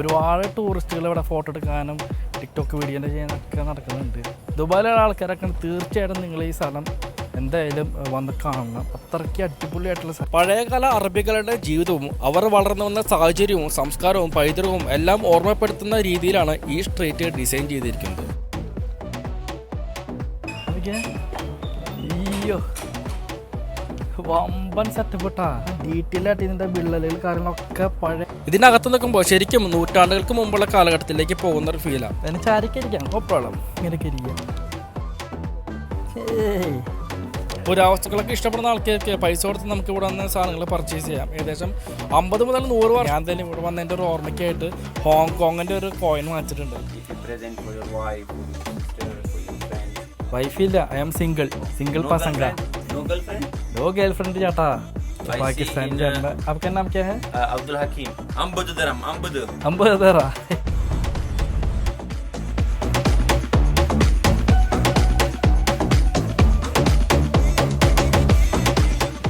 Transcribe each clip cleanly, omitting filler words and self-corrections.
ഒരുപാട് ടൂറിസ്റ്റുകൾ ഇവിടെ ഫോട്ടോ എടുക്കാനും ടിക്ടോക്ക് വീഡിയോ ചെയ്യാനൊക്കെ നടക്കുന്നുണ്ട്. ദുബായിലുള്ള ആൾക്കാരൊക്കെ തീർച്ചയായിട്ടും നിങ്ങൾ ഈ സ്ഥലം എന്തായാലും വന്ന് കാണണം. അത്രയ്ക്ക് അടിപൊളിയായിട്ടുള്ള സ്ഥലം. പഴയകാല അറബികളുടെ ജീവിതവും അവർ വളർന്നു വന്ന സാഹചര്യവും സംസ്കാരവും പൈതൃകവും എല്ലാം ഓർമ്മപ്പെടുത്തുന്ന രീതിയിലാണ് ഈ സ്ട്രീറ്റ് ഡിസൈൻ ചെയ്തിരിക്കുന്നത്. അയ്യോ വമ്പൻ സെറ്റപ്പ് ഇട്ടാ, ഡീറ്റെയിൽ ആയിട്ട് ഇതിന്റെ വിള്ളലുകൾ കാര്യങ്ങളൊക്കെ പഴയ. ഇതിനകത്ത് നിൽക്കുമ്പോൾ ശരിക്കും നൂറ്റാണ്ടുകൾക്ക് മുമ്പുള്ള കാലഘട്ടത്തിലേക്ക് പോകുന്ന ഒരു ഫീലാണ്. അതിന് ചാരിക്കരിക്കാം ഒപ്പളം ഇങ്ങനെയൊക്കെ ഇരിക്കാം. പുരാവസ്തുക്കളൊക്കെ ഇഷ്ടപ്പെടുന്ന ആൾക്കാർക്ക് പൈസ കൊടുത്ത് നമുക്ക് ഇവിടെ വന്ന സാധനങ്ങൾ പർച്ചേസ് ചെയ്യാം. ഏകദേശം 50 മുതൽ 100 വർഷം. ഞാൻ തന്നെ ഇവിടെ വന്നതിൻ്റെ ഒരു ഓർമ്മയ്ക്കായിട്ട് ഹോങ്കോങ്ങിൻ്റെ ഒരു കോയിൻ വാങ്ങിച്ചിട്ടുണ്ട്. വൈഫില്ല, ഐ ആം സിംഗിൾ പസംഗ. नो गर्लफ्रेंड जाता पाकिस्तान जाना. आपका नाम क्या है? अब्दुल हकीम. 50 dirham.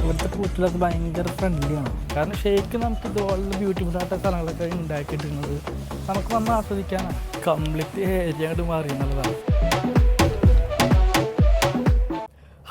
ഇവിടുത്തെ പൂട്ടിലൊക്കെ ഭയങ്കര ഫ്രണ്ട്ലിയാണ്. കാരണം ഷേക്ക് നമുക്ക് ഇതുപോലെ ബ്യൂട്ടിഫുൾ ആയിട്ട് സ്ഥലങ്ങളൊക്കെ ഉണ്ടാക്കിയിട്ടുള്ളത് നമുക്ക് വന്ന് ആസ്വദിക്കാനാണ്. കംപ്ലീറ്റ് ഏരിയ അങ്ങോട്ട് മാറി എന്നുള്ളതാണ്.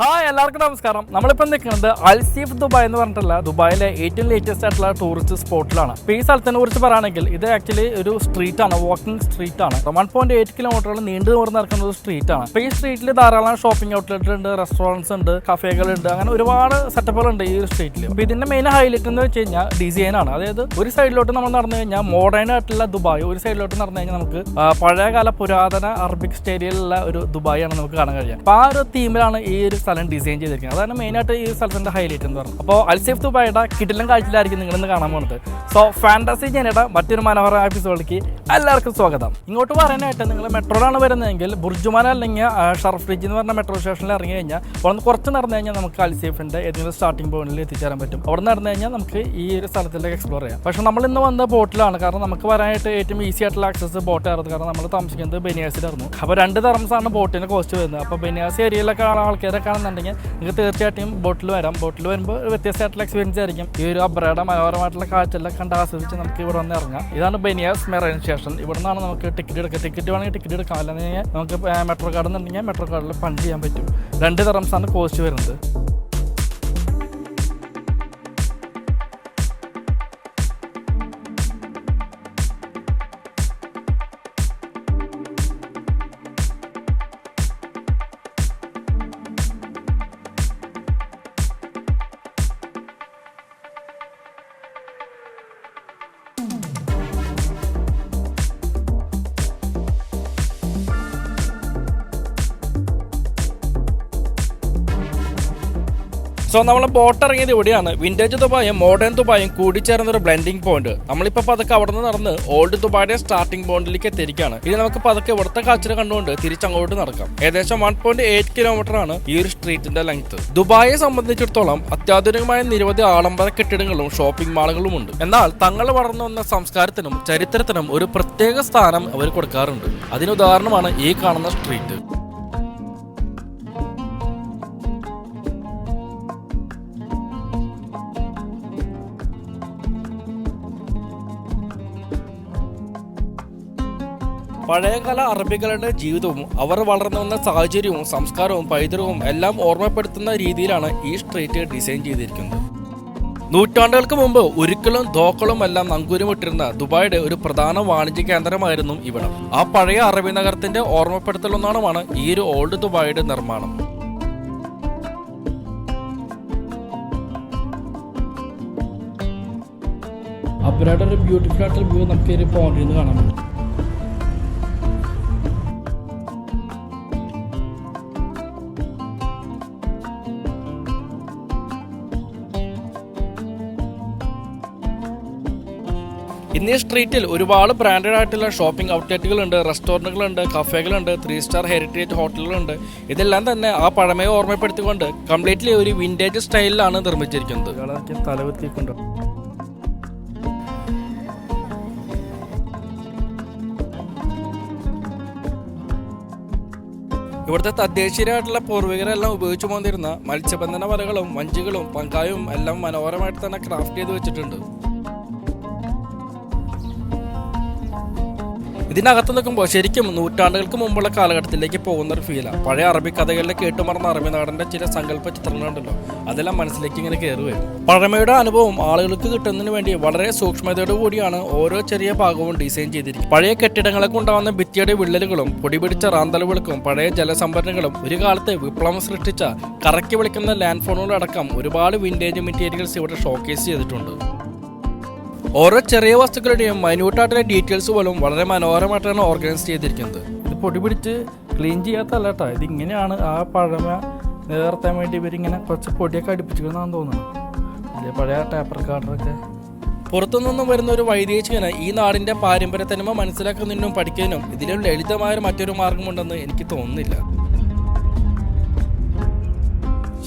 ഹായ്, എല്ലാവർക്കും നമസ്കാരം. നമ്മളിപ്പോൾ നിൽക്കുന്നത് അൽസീഫ് ദുബായ് എന്ന് പറഞ്ഞിട്ടുള്ള ദുബായിലെ ഏറ്റവും ലേറ്റസ്റ്റ് ആയിട്ടുള്ള ടൂറിസ്റ്റ് സ്പോട്ടിലാണ്. ഇപ്പോൾ ഈ സ്ഥലത്തിനെ കുറിച്ച് പറയുകയാണെങ്കിൽ ഇത് ആക്ച്വലി ഒരു സ്ട്രീറ്റാണ്, വാക്കിംഗ് സ്ട്രീറ്റാണ്. 1.8 കിലോമീറ്റർ നീണ്ടു നിവർന്ന് നടക്കുന്ന ഒരു സ്ട്രീറ്റാണ്. ഇപ്പോൾ ഈ സ്ട്രീറ്റിൽ ധാരാളം ഷോപ്പിംഗ് ഔട്ട്ലെറ്റ് ഉണ്ട്, റെസ്റ്റോറൻറ്റ്സ് ഉണ്ട്, കഫേകളുണ്ട്, അങ്ങനെ ഒരുപാട് സെറ്റപ്പുകളുണ്ട് ഈ ഒരു സ്ട്രീറ്റിൽ. അപ്പോൾ ഇതിന്റെ മെയിൻ ഹൈലൈറ്റ് എന്ന് വെച്ച് കഴിഞ്ഞാൽ ഡിസൈനാണ്. അതായത് ഒരു സൈഡിലോട്ട് നമ്മൾ നടന്നു കഴിഞ്ഞാൽ മോഡേൺ ആയിട്ടുള്ള ദുബായ്, ഒരു സൈഡിലോട്ട് നടന്നു കഴിഞ്ഞാൽ നമുക്ക് പഴയകാല പുരാതന അറബിക് സ്റ്റൈലിലുള്ള ഒരു ദുബായ് ആണ് നമുക്ക് കാണാൻ കഴിയുക. അപ്പോൾ ആ ഒരു തീമിലാണ് ഈ ഒരു സ്ഥലം ഡിസൈൻ ചെയ്തിരിക്കുന്നത്. അതാണ് മെയിനായിട്ട് ഈ സ്ഥലത്തിന്റെ ഹൈലൈറ്റ് എന്ന് പറയുന്നത്. അപ്പോൾ അൽസീഫ് ദുബായിയുടെ കിടിലൻ കാഴ്ചയിലായിരിക്കും നിങ്ങളിന്ന് കാണാൻ പോകുന്നത്. സോ ഫാന്റസി ജനയുടെ മറ്റൊരു മനോഹര എപ്പിസോഡിലേക്ക് എല്ലാവർക്കും സ്വാഗതം. ഇങ്ങോട്ട് പറയാനായിട്ട് നിങ്ങൾ മെട്രോയിലാണ് വരുന്നതെങ്കിൽ ബുർജുമാൻ അല്ലെങ്കിൽ ഷർഫ് ബ്രിഡ്ജ് എന്ന് പറഞ്ഞ മെട്രോ സ്റ്റേഷനിൽ ഇറങ്ങി കഴിഞ്ഞാൽ അവിടെ കുറച്ച് നടന്നു കഴിഞ്ഞാൽ നമുക്ക് അൽസീഫിന്റെ ഏതെങ്കിലും സ്റ്റാർട്ടിംഗ് പോയിന്റിൽ എത്തിച്ചേരാൻ പറ്റും. അവിടെ നടന്നു കഴിഞ്ഞാൽ നമുക്ക് ഈ ഒരു സ്ഥലത്തിലേക്ക് എക്സ്പ്ലോർ ചെയ്യാം. പക്ഷേ നമ്മൾ ഇന്ന് വന്ന ബോട്ടിലാണ്. കാരണം നമുക്ക് വരാനായിട്ട് ഏറ്റവും ഈസി ആയിട്ടുള്ള ആക്സസ് ബോട്ടായിരുന്നു. കാരണം നമ്മൾ താമസിക്കുന്നത് ബനിയാസിലായിരുന്നു. അപ്പോൾ 2 dirhamsആണ് ബോട്ടിന് കോസ്റ്റ് വരുന്നത്. അപ്പോൾ ബനിയാസ് ഏരിയയിലൊക്കെ ആൾക്കാരെ കാണുന്നുണ്ടെങ്കിൽ നിങ്ങൾക്ക് തീർച്ചയായിട്ടും ബോട്ടിൽ വരാം. ബോട്ടിൽ വരുമ്പോൾ വ്യത്യസ്തമായിട്ടുള്ള എക്സ്പീരിയൻസ് ആയിരിക്കും. ഈ ഒരു അബ്രയുടെ മനോഹരമായിട്ടുള്ള കാറ്റെല്ലാം കണ്ട് ആസ്വദിച്ച് നമുക്ക് ഇവിടെ വന്ന് ഇറങ്ങാം. ഇതാണ് ബനിയാസ് മെറൈൻ സ്റ്റേഷൻ. ഇവിടെ നിന്നാണ് നമുക്ക് ടിക്കറ്റ് എടുക്കുക. ടിക്കറ്റ് വേണമെങ്കിൽ ടിക്കറ്റ് എടുക്കാം, അല്ലെങ്കിൽ നമുക്ക് മെട്രോ കാർഡ് എന്നുണ്ടെങ്കിൽ മെട്രോ കാർഡിൽ പഞ്ച് ചെയ്യാൻ പറ്റും. 2 dirhamsആണ് കോസ്റ്റ് വരുന്നത്. സോ നമ്മൾ ബോട്ട് ഇറങ്ങിയത് ഇവിടെയാണ്. വിന്റേജ് ദുബായും മോഡേൺ ദുബായും കൂടിച്ചേർന്ന ഒരു ബ്ലെൻഡിങ് പോയിന്റ്. നമ്മളിപ്പോൾ പതുക്കെ അവിടെ നിന്ന് നടന്ന് ഓൾഡ് ദുബായുടെ സ്റ്റാർട്ടിംഗ് പോയിന്റിലേക്ക് എത്തിയിരിക്കുകയാണ്. ഇത് നമുക്ക് പതുക്കെ ഇവിടുത്തെ കാഴ്ച കണ്ടുകൊണ്ട് തിരിച്ചങ്ങോട്ട് നടക്കാം. ഏകദേശം 1.8 കിലോമീറ്റർ ആണ് ഈ ഒരു സ്ട്രീറ്റിന്റെ ലെങ്ത്. ദുബായെ സംബന്ധിച്ചിടത്തോളം അത്യാധുനികമായ നിരവധി ആഡംബര കെട്ടിടങ്ങളും ഷോപ്പിംഗ് മാളുകളും ഉണ്ട്. എന്നാൽ തങ്ങൾ വളർന്നു വന്ന സംസ്കാരത്തിനും ചരിത്രത്തിനും ഒരു പ്രത്യേക സ്ഥാനം അവർ കൊടുക്കാറുണ്ട്. അതിനുദാഹരണമാണ് ഈ കാണുന്ന സ്ട്രീറ്റ്. പഴയകാല അറബികളുടെ ജീവിതവും അവർ വളർന്നു വന്ന സാഹചര്യവും സംസ്കാരവും പൈതൃകവും എല്ലാം ഓർമ്മപ്പെടുത്തുന്ന രീതിയിലാണ് ഈ സ്ട്രീറ്റ് ഡിസൈൻ ചെയ്തിരിക്കുന്നത്. നൂറ്റാണ്ടുകൾക്ക് മുമ്പ് ഉരുക്കളും ധോക്കളും എല്ലാം നങ്കൂരമിട്ടിരുന്ന ദുബായിയുടെ ഒരു പ്രധാന വാണിജ്യ കേന്ദ്രമായിരുന്നു ഇവിടം. ആ പഴയ അറബി നഗരത്തിന്റെ ഓർമ്മപ്പെടുത്തലൊന്നാണ് ഈ ഒരു ഓൾഡ് ദുബായിയുടെ നിർമ്മാണം. അബ്രാഡ് ഒരു ബ്യൂട്ടിഫുൾ ആയിട്ടുള്ള വ്യൂ നമുക്ക് ഈ പോയിന്റിൽ നിന്ന് കാണാൻ പറ്റും. ഇന്നീ സ്ട്രീറ്റിൽ ഒരുപാട് ബ്രാൻഡഡ് ആയിട്ടുള്ള ഷോപ്പിംഗ് ഔട്ട്ലെറ്റുകളുണ്ട്, റെസ്റ്റോറൻറ്റുകളുണ്ട്, കഫേകളുണ്ട്, 3 സ്റ്റാർ ഹെറിറ്റേജ് ഹോട്ടലുകളുണ്ട്. ഇതെല്ലാം തന്നെ ആ പഴമയെ ഓർമ്മപ്പെടുത്തിക്കൊണ്ട് കംപ്ലീറ്റ്ലി ഒരു വിന്റേജ് സ്റ്റൈലിലാണ് നിർമ്മിച്ചിരിക്കുന്നത്. തലവെത്തിക്കൊണ്ട് ഇവിടുത്തെ തദ്ദേശീയരായിട്ടുള്ള പൂർവികരെല്ലാം ഉപയോഗിച്ചു പോന്നിരുന്ന മത്സ്യബന്ധന വലകളും വഞ്ചികളും പങ്കായും എല്ലാം മനോഹരമായിട്ട് തന്നെ ക്രാഫ്റ്റ് ചെയ്ത് വെച്ചിട്ടുണ്ട്. ഇതിനകത്ത് നിൽക്കുമ്പോൾ ശരിക്കും നൂറ്റാണ്ടുകൾക്ക് മുമ്പുള്ള കാലഘട്ടത്തിലേക്ക് പോകുന്ന ഒരു ഫീലാണ്. പഴയ അറബി കഥകളിലെ കേട്ടുമറന്ന അറബി നാടിൻ്റെ ചില സങ്കല്പ ചിത്രങ്ങളുണ്ടല്ലോ, അതെല്ലാം മനസ്സിലേക്ക് ഇങ്ങനെ കയറി വരും. പഴമയുടെ അനുഭവം ആളുകൾക്ക് കിട്ടുന്നതിന് വേണ്ടി വളരെ സൂക്ഷ്മതയോടു കൂടിയാണ് ഓരോ ചെറിയ ഭാഗവും ഡിസൈൻ ചെയ്തിരിക്കുന്നത്. പഴയ കെട്ടിടങ്ങളൊക്കെ ഉണ്ടാകുന്ന ഭിത്തിയുടെ വിള്ളലുകളും പൊടി പിടിച്ച റാന്തലുകൾക്കും പഴയ ജലസംഭരണികളും ഒരു കാലത്ത് വിപ്ലവം സൃഷ്ടിച്ച കറക്കി വിളിക്കുന്ന ലാൻഡ് ഫോണുകളടക്കം ഒരുപാട് വിൻറ്റേജ് മെറ്റീരിയൽസ് ഇവിടെ ഷോക്കേസ് ചെയ്തിട്ടുണ്ട്. ഓരോ ചെറിയ വസ്തുക്കളുടെയും മൈന്യൂട്ടായിട്ടുള്ള ഡീറ്റെയിൽസ് പോലും വളരെ മനോഹരമായിട്ടാണ് ഓർഗനൈസ് ചെയ്തിരിക്കുന്നത്. ഇത് പൊടി പിടിച്ച് ക്ലീൻ ചെയ്യാത്തല്ല കേട്ടോ, ഇതിങ്ങനെയാണ് ആ പഴമ നിലനിർത്താൻ വേണ്ടി ഇവരിങ്ങനെ കുറച്ച് പൊടിയൊക്കെ അടുപ്പിച്ചിരിക്കുന്നതാണെന്ന് തോന്നുന്നു. അല്ലെ പഴയ ടേപ്പർ കാർഡറൊക്കെ. പുറത്തുനിന്നും വരുന്ന ഒരു വൈദേശികന് ഈ നാടിൻ്റെ പാരമ്പര്യ തനിമ മനസ്സിലാക്കുന്നതിനും പഠിക്കാനും ഇതിലും ലളിതമായ മറ്റൊരു മാർഗമുണ്ടെന്ന് എനിക്ക് തോന്നുന്നില്ല.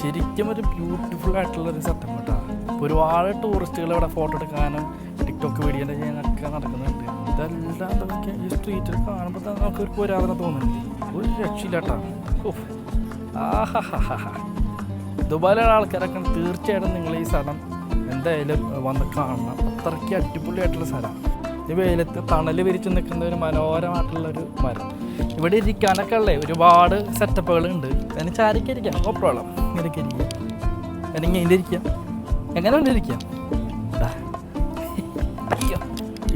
ശരിക്കും ഒരു ബ്യൂട്ടിഫുൾ ആയിട്ടുള്ളൊരു സെറ്റപ്പ് കേട്ടോ. ഒരുപാട് ടൂറിസ്റ്റുകൾ ഇവിടെ ഫോട്ടോ എടുക്കാനും ടിക്ടോക്ക് വീഡിയോ ചെയ്യാനൊക്കെ നടക്കുന്നുണ്ട്. ഇതെല്ലാം നമുക്ക് ഈ സ്ട്രീറ്റിൽ കാണുമ്പോൾ തന്നെ നമുക്കൊരു പുരാതന തോന്നുന്നുണ്ട്. ഒരു രക്ഷയില്ല കേട്ടോ. ദുബായിലുള്ള ആൾക്കാരൊക്കെ തീർച്ചയായിട്ടും നിങ്ങൾ ഈ സ്ഥലം എന്തായാലും വന്ന് കാണണം. അത്രയ്ക്ക് അടിപൊളിയായിട്ടുള്ള സ്ഥലമാണ്. ഈ വെയിലത്ത് തണൽ വിരിച്ച് നിൽക്കുന്ന ഒരു മനോഹരമായിട്ടുള്ളൊരു മരം. ഇവിടെ ഇരിക്കാനൊക്കെ ഉള്ളേ ഒരുപാട് സെറ്റപ്പുകളുണ്ട്. അതിന് ചാരിക്ക് ഇരിക്കാം, നോ പ്രോബ്ലം. ഇങ്ങനെയൊക്കെ ഇരിക്കാം, അല്ലെങ്കിൽ ഇതിൻ്റെ ഇരിക്കാം, എങ്ങനെ വേണ്ടിയിരിക്കാം.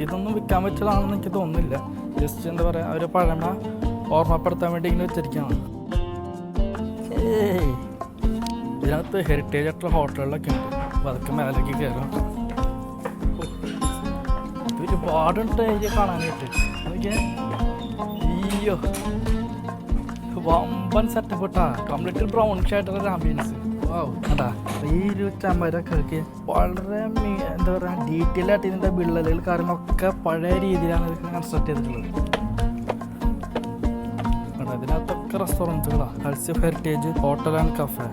ഇതൊന്നും വിൽക്കാൻ പറ്റുന്നതാണെന്ന് എനിക്ക് തോന്നുന്നില്ല. ജസ്റ്റ് എന്താ പറയുക, ഒരു പഴമ ഓർമ്മപ്പെടുത്താൻ വേണ്ടി ഇങ്ങനെ വെച്ചിരിക്കുകയാണ്. ഇതിനകത്ത് ഹെറിറ്റേജ് ആയിട്ടുള്ള ഹോട്ടലുകളൊക്കെ ഉണ്ട്. അപ്പോൾ അതൊക്കെ മേലേക്ക് കയറാം. ഒരുപാടുണ്ട് ഏരിയ കാണാനായിട്ട്. എനിക്ക് അയ്യോ വമ്പൻ സെറ്റപ്പ് ഇട്ടാ. കംപ്ലീറ്റ് ബ്രൗൺ ഷെയ്ഡുള്ള ആംബിയൻസ്. അതാ ഈ ഒരു ചമരൊക്കെ വളരെ എന്താ പറയുക ഡീറ്റെയിൽ ആയിട്ട് ഇതിൻ്റെ വിള്ളലുകൾ കാര്യങ്ങളൊക്കെ പഴയ രീതിയിലാണ് ഇത് കൺസ്ട്രക്ട് ചെയ്തിട്ടുള്ളത്. ഇതിനകത്തൊക്കെ റെസ്റ്റോറൻറ്റുകളാണ്. അൽസിഫ് ഹെറിറ്റേജ് ഹോട്ടൽ ആൻഡ് കഫേ.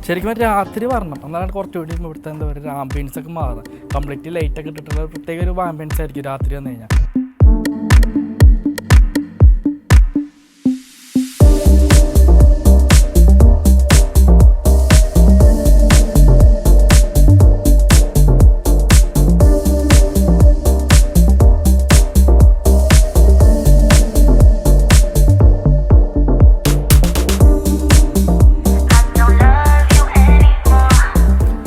ശരിക്കും രാത്രി വരണം, എന്നാണ് കുറച്ചുകൂടി ഇവിടുത്തെ എന്താ പറയുക ആംബിയൻസ് ഒക്കെ മാറുക. കംപ്ലീറ്റ് ലൈറ്റൊക്കെ ഇട്ടിട്ടുള്ള പ്രത്യേക ഒരു ആംബിയൻസ് ആയിരിക്കും രാത്രി വന്നു കഴിഞ്ഞാൽ.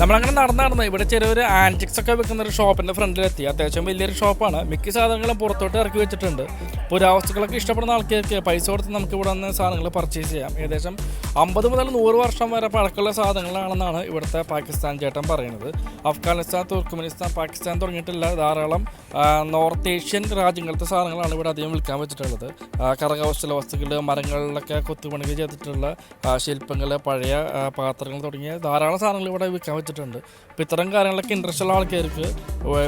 നമ്മളങ്ങനെ നടന്ന് ഇവിടെ ചെറിയൊരു ആൻറ്റിക്സ് ഒക്കെ വെക്കുന്ന ഒരു ഷോപ്പിൻ്റെ ഫ്രണ്ടിലെത്തി. അത്യാവശ്യം വലിയൊരു ഷോപ്പാണ്. മിക്ക സാധനങ്ങളും പുറത്തോട്ട് ഇറക്കി വെച്ചിട്ടുണ്ട്. പുരാവസ്തുക്കളൊക്കെ ഇഷ്ടപ്പെടുന്ന ആൾക്കാർക്ക് പൈസ കൊടുത്ത് നമുക്ക് ഇവിടെ നിന്ന് സാധനങ്ങൾ പർച്ചേസ് ചെയ്യാം. ഏകദേശം 50 മുതൽ 100 വർഷം വരെ പഴക്കമുള്ള സാധനങ്ങളാണെന്നാണ് ഇവിടുത്തെ പാകിസ്ഥാൻ ചേട്ടൻ പറയുന്നത്. അഫ്ഗാനിസ്ഥാൻ, തുർക്ക്മെനിസ്ഥാൻ, പാകിസ്ഥാൻ തുടങ്ങിയിട്ടുള്ള ധാരാളം നോർത്ത് ഏഷ്യൻ രാജ്യങ്ങളത്തെ സാധനങ്ങളാണ് ഇവിടെ അധികം വിൽക്കാൻ വെച്ചിട്ടുള്ളത്. കരകൗശല വസ്തുക്കൾ, മരങ്ങളിലൊക്കെ കൊത്തുപണികൾ ചെയ്തിട്ടുള്ള ശില്പങ്ങൾ, പഴയ പാത്രങ്ങൾ തുടങ്ങിയ ധാരാളം സാധനങ്ങൾ ഇവിടെ വിൽക്കാൻ വെച്ചിട്ടുണ്ട്. അപ്പോൾ ഇത്തരം കാര്യങ്ങളൊക്കെ ഇൻട്രസ്റ്റ് ഉള്ള ആൾക്കാർക്ക്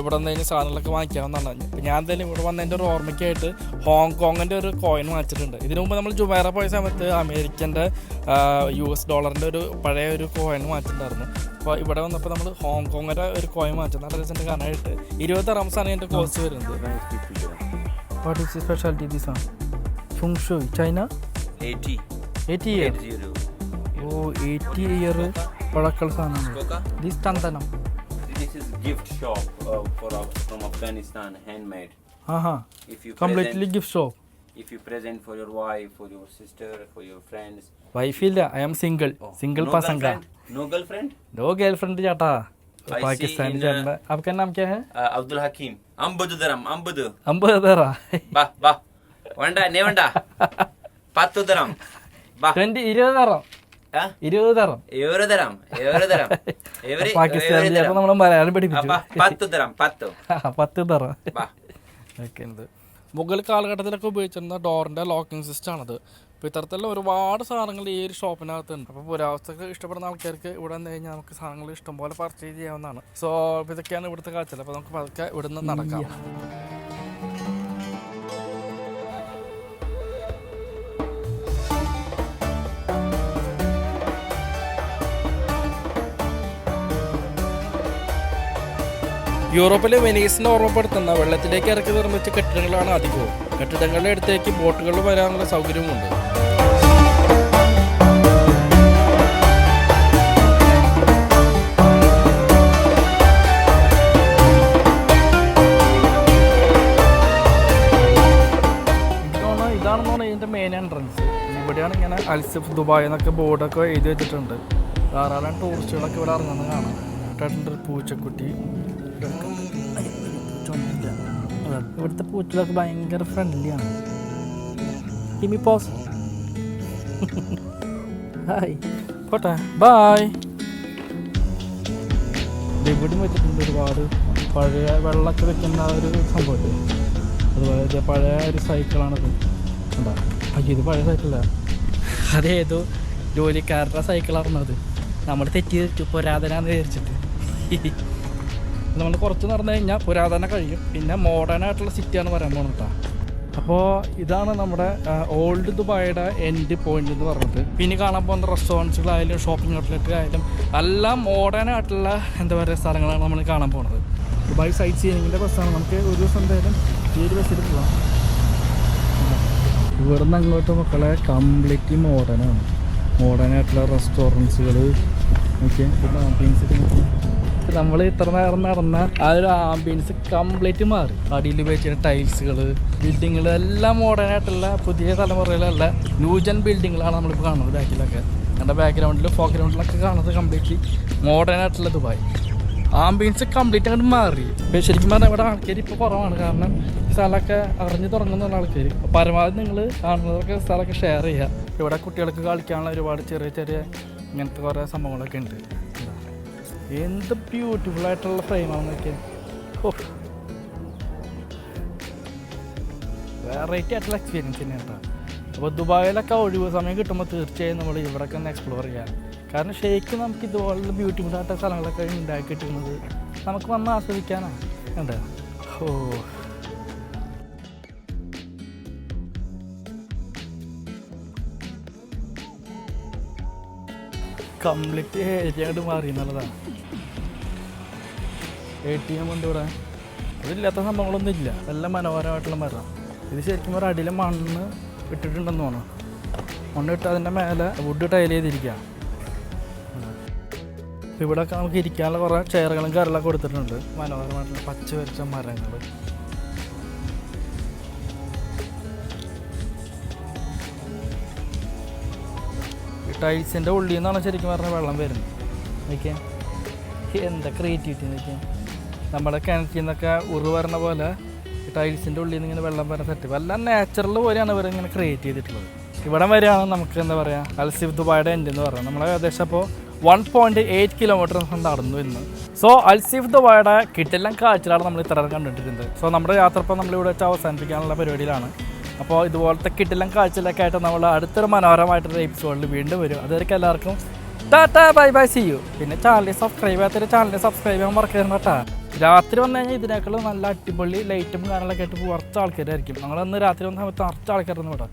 ഇവിടെ നിന്ന് സാധനങ്ങളൊക്കെ വാങ്ങിക്കാവുന്നതാണ്. ഞാൻ എന്തായാലും ഇവിടെ വന്നതിൻ്റെ ഒരു ഓർമ്മയ്ക്കായിട്ട് ഹോങ്കോങ്ങിൻ്റെ ഒരു കോയിൻ വാങ്ങിച്ചിട്ടുണ്ട്. ഇതിനു മുമ്പ് നമ്മൾ ജുമേറ പോയ സമയത്ത് അമേരിക്കൻ്റെ US ഡോളറിൻ്റെ ഒരു പഴയ ഒരു കോയിൻ വാങ്ങിച്ചിട്ടുണ്ടായിരുന്നു. അപ്പോൾ ഇവിടെ വന്നപ്പോൾ നമ്മൾ ഹോങ്കോങ്ങിൻ്റെ ഒരു കോയിൻ വാങ്ങിച്ചത്. നല്ല രസത്തിൻ്റെ കാരണമായിട്ട് 20 റംസാണ് എൻ്റെ കോസ്റ്റ് വരുന്നത്. വാട്ട് ഈസ് സ്പെഷ്യാലിറ്റി ദിസ് ആണ്? ഫുങ് ഷുയ്, ചൈന 80 ഇയർ. ഓ 80 ഇയർ പഴക്കമുള്ള സാധനമാണ്. ദിസ് ചന്ദനം. This is gift shop from Afghanistan, handmade. If you completely present, gift shop. If you present for your wife, for your sister, for your friends. Wife ഇല്ല, I am single. Single No പസംഗ. No girlfriend? No girlfriend ചേട്ടാ. പാകിസ്ഥാനി ചേട്ടൻ്റെ. आपका नाम क्या है? Abdul Hakim. 50 dirham. 50 തരാ. Bah. Vanda, ne vanda. 10 dirham. Bah. 20 തരാം. 20 തരാം. 20 dirham. പാകിസ്ഥാനി ചേട്ടൻ നമ്മൾ മലയാളം പഠിപ്പിച്ചു. 10 dirham. 10 തരാം. Bah. ഓക്കെ. മുഗൾ കാലഘട്ടത്തിലൊക്കെ ഉപയോഗിച്ചിരുന്ന ഡോറിൻ്റെ ലോക്കിംഗ് സിസ്റ്റം ആണത്. അപ്പോൾ ഇത്തരത്തിലുള്ള ഒരുപാട് സാധനങ്ങൾ ഈ ഒരു ഷോപ്പിനകത്തുണ്ട്. അപ്പോൾ പുരാവസ്തുക്കൾ ഇഷ്ടപ്പെടുന്ന ആൾക്കാർക്ക് ഇവിടെ വന്നു കഴിഞ്ഞാൽ നമുക്ക് സാധനങ്ങൾ ഇഷ്ടംപോലെ പർച്ചേസ് ചെയ്യാവുന്നതാണ്. സോ ഇതൊക്കെയാണ് ഇവിടുത്തെ കാഴ്ചകൾ. അപ്പോൾ നമുക്ക് പതുക്കെ ഇവിടെ നിന്ന് നടക്കാം. യൂറോപ്പിലെ വെനീസിനെ ഓർമ്മപ്പെടുത്തുന്ന വെള്ളത്തിലേക്ക് ഇറക്കി നിർമ്മിച്ച കെട്ടിടങ്ങളാണ് അധികവും. കെട്ടിടങ്ങളുടെ അടുത്തേക്ക് ബോട്ടുകളിൽ വരാനുള്ള സൗകര്യവുമുണ്ട്. എൻട്രൻസ്. ഇവിടെയാണ് ഇങ്ങനെ അൽസീഫ് ദുബായ് എന്നൊക്കെ ബോർഡൊക്കെ എഴുതി വെച്ചിട്ടുണ്ട്. ധാരാളം ടൂറിസ്റ്റുകളൊക്കെ ഇവിടെ ഇറങ്ങുന്നത് കാണാം. പൂച്ചക്കുട്ടി ഇവിടുത്തെ പൂച്ചകളൊക്കെ ഭയങ്കര ഫ്രണ്ട്ലിയാണ്. കിമി പോസ് ഹായ് പോട്ടെ ബായ്. ഇവിടെയും വെച്ചിട്ടുണ്ട് ഒരുപാട് പഴയ വെള്ളമൊക്കെ വെക്കുന്ന ഒരു സംഭവം. അതുപോലെ പഴയ ഒരു സൈക്കിളാണത്. എന്താ ഇത് പഴയ സൈക്കിളല്ല, അതേതോ ജോലിക്കാരുടെ സൈക്കിളാണെന്നത്. നമ്മൾ തെറ്റി പുരാതനാന്ന് വിചാരിച്ചിട്ട്. നമ്മൾ കുറച്ച് നടന്നു കഴിഞ്ഞാൽ പുരാതന കഴിയും, പിന്നെ മോഡേൺ ആയിട്ടുള്ള സിറ്റിയാണ് പറയാൻ പോകുന്നത് കേട്ടോ. അപ്പോൾ ഇതാണ് നമ്മുടെ ഓൾഡ് ദുബായിയുടെ എൻഡ് പോയിന്റ് എന്ന് പറഞ്ഞത്. പിന്നെ കാണാൻ പോകുന്ന റെസ്റ്റോറൻറ്റ്സുകളായാലും ഷോപ്പിംഗ് ഔട്ട്ലെറ്റ് ആയാലും എല്ലാം മോഡേൺ ആയിട്ടുള്ള എന്താ പറയുക സ്ഥലങ്ങളാണ് നമ്മൾ കാണാൻ പോകുന്നത്. ദുബായ് സൈറ്റ് സീയിങ്ങിൻ്റെ ബസ്സാണ്. നമുക്ക് ഒരു ദിവസം എന്തായാലും ഈ ഒരു ബസ്സിൽ പോകാം. ഇവിടുന്ന് അങ്ങോട്ട് മക്കളെ കംപ്ലീറ്റ് മോഡേണാണ്. മോഡേൺ ആയിട്ടുള്ള റെസ്റ്റോറൻറ്റ്സുകൾ ഓക്കെ. പിന്നെ ആംബിയൻസ് നമ്മൾ ഇത്ര നേരം നടന്ന ആ ഒരു ആംബിയൻസ് കംപ്ലീറ്റ് മാറി. അടിയിൽ വെച്ചിട്ട് ടൈൽസുകൾ, ബിൽഡിങ്ങുകൾ എല്ലാം മോഡേൺ ആയിട്ടുള്ള പുതിയ തലമുറയിലുള്ള ന്യൂജൻ ബിൽഡിങ്ങുകളാണ് നമ്മളിപ്പോൾ കാണുന്നത്. ബാക്കിലൊക്കെ എൻ്റെ ബാക്ക്ഗ്രൗണ്ടിലും ഫോർഗ്രൗണ്ടിലൊക്കെ കാണുന്നത് കംപ്ലീറ്റ്ലി മോഡേൺ ആയിട്ടുള്ള ദുബായ്. ആംബിയൻസ് കംപ്ലീറ്റ് അങ്ങോട്ട് മാറി. ഇപ്പോൾ ശരിക്കും പറഞ്ഞാൽ ഇവിടെ ആൾക്കാർ ഇപ്പോൾ കുറവാണ്. കാരണം സ്ഥലമൊക്കെ അറിഞ്ഞ് തുടങ്ങുന്നുള്ള ആൾക്കാർ. പരമാവധി നിങ്ങൾ കാണുന്നതൊക്കെ സ്ഥലമൊക്കെ ഷെയർ ചെയ്യുക. ഇവിടെ കുട്ടികൾക്ക് കളിക്കാനുള്ള ഒരുപാട് ചെറിയ ചെറിയ ഇങ്ങനത്തെ കുറേ സംഭവങ്ങളൊക്കെ ഉണ്ട്. എന്ത് ബ്യൂട്ടിഫുൾ ആയിട്ടുള്ള ഫ്രെയിമാണെന്നൊക്കെ. ഓ വെറൈറ്റി ആയിട്ടുള്ള എക്സ്പീരിയൻസ് തന്നെയാണ് കേട്ടോ. അപ്പോൾ ദുബായിലൊക്കെ ഒഴിവ് സമയം കിട്ടുമ്പോൾ തീർച്ചയായും നമ്മൾ ഇവിടെയൊക്കെ ഒന്ന് എക്സ്പ്ലോർ ചെയ്യാം. കാരണം ശരിക്കും നമുക്ക് ഇതുപോലുള്ള ബ്യൂട്ടിഫുൾ ആയിട്ടുള്ള സ്ഥലങ്ങളൊക്കെ ഉണ്ടാക്കി കിട്ടുന്നത് നമുക്ക് വന്ന് ആസ്വദിക്കാനാണ്. എന്താ ഓ കംപ്ലീറ്റ് ഏരിയ അങ്ങോട്ട് മാറി എന്നുള്ളതാണ്. ATM ഉണ്ട് ഇവിടെ. ഇതില്ലാത്ത സംഭവങ്ങളൊന്നും ഇല്ല. എല്ലാം മനോഹരമായിട്ടുള്ള മരം. ഇത് ശരിക്കും ഒരു അടിയിൽ മണ്ണ് ഇട്ടിട്ടുണ്ടെന്ന് തോന്നുന്നു. മണ്ണ് ഇട്ട് അതിൻ്റെ മേലെ വുഡ് ടൈൽ ചെയ്തിരിക്കുക. ഇവിടെയൊക്കെ നമുക്ക് ഇരിക്കാനുള്ള കുറേ ചെയറുകളും കരളൊക്കെ കൊടുത്തിട്ടുണ്ട്. മനോഹരമായിട്ടുള്ള പച്ച വരച്ച മരങ്ങൾ. ഈ ടൈൽസിൻ്റെ ഉള്ളിൽ നിന്നാണ് ശരിക്കും പറഞ്ഞാൽ വെള്ളം വരുന്നത്. നോക്കിയാൽ എന്താ ക്രിയേറ്റിവിറ്റി നോക്കിയാൽ. നമ്മുടെ കിണറ്റിൽ നിന്നൊക്കെ ഉറു വരണ പോലെ ടൈൽസിൻ്റെ ഉള്ളിൽ നിന്ന് ഇങ്ങനെ വെള്ളം വരുന്ന സെറ്റപ്പ് എല്ലാം നാച്ചുറൽ പോലെയാണ് ഇവരിങ്ങനെ ക്രിയേറ്റ് ചെയ്തിട്ടുള്ളത്. ഇവിടെ വരെയാണ് നമുക്ക് എന്താ പറയുക അൽസീഫ് ദുബായിയുടെ എൻഡ് എന്ന് പറയുന്നത്. നമ്മൾ ഏകദേശം അപ്പോൾ 1.8 കിലോമീറ്റർ നടന്നു ഇന്ന്. സോ അൽസീഫ് ദുബായിയുടെ കിട്ടില്ല കാഴ്ചകളാണ് നമ്മൾ ഇത്ര കണ്ടിട്ടിരുന്നത്. സോ നമ്മുടെ യാത്ര ഇപ്പോൾ നമ്മളിവിടെ വെച്ച് അവസാനിപ്പിക്കാനുള്ള പരിപാടിയിലാണ്. അപ്പോൾ ഇതുപോലത്തെ കിട്ടില്ല കാഴ്ചകളൊക്കെ ആയിട്ട് നമ്മൾ അടുത്തൊരു മനോഹരമായിട്ടൊരു എപ്പിസോഡിൽ വീണ്ടും വരും. അതുവരെയ്ക്ക് എല്ലാവർക്കും tata bye bye see you. പിന്നെ ചാനൽ സബ്സ്ക്രൈബ് ചെയ്യാത്തൊരു ചാനൽ സബ്സ്ക്രൈബ് ചെയ്യാൻ മറക്കരുത് കേട്ടോ. രാത്രി വന്നു കഴിഞ്ഞാൽ ഇതിനേക്കാളും നല്ല അടിപൊളി ലൈറ്റും കാര്യങ്ങളൊക്കെ ആയിട്ട് കുറച്ച് ആൾക്കാരായിരിക്കും. ഞങ്ങളന്ന് രാത്രി വന്ന സമയത്ത് നിറച്ച് ആൾക്കാരൊന്നും ഇവിടെ.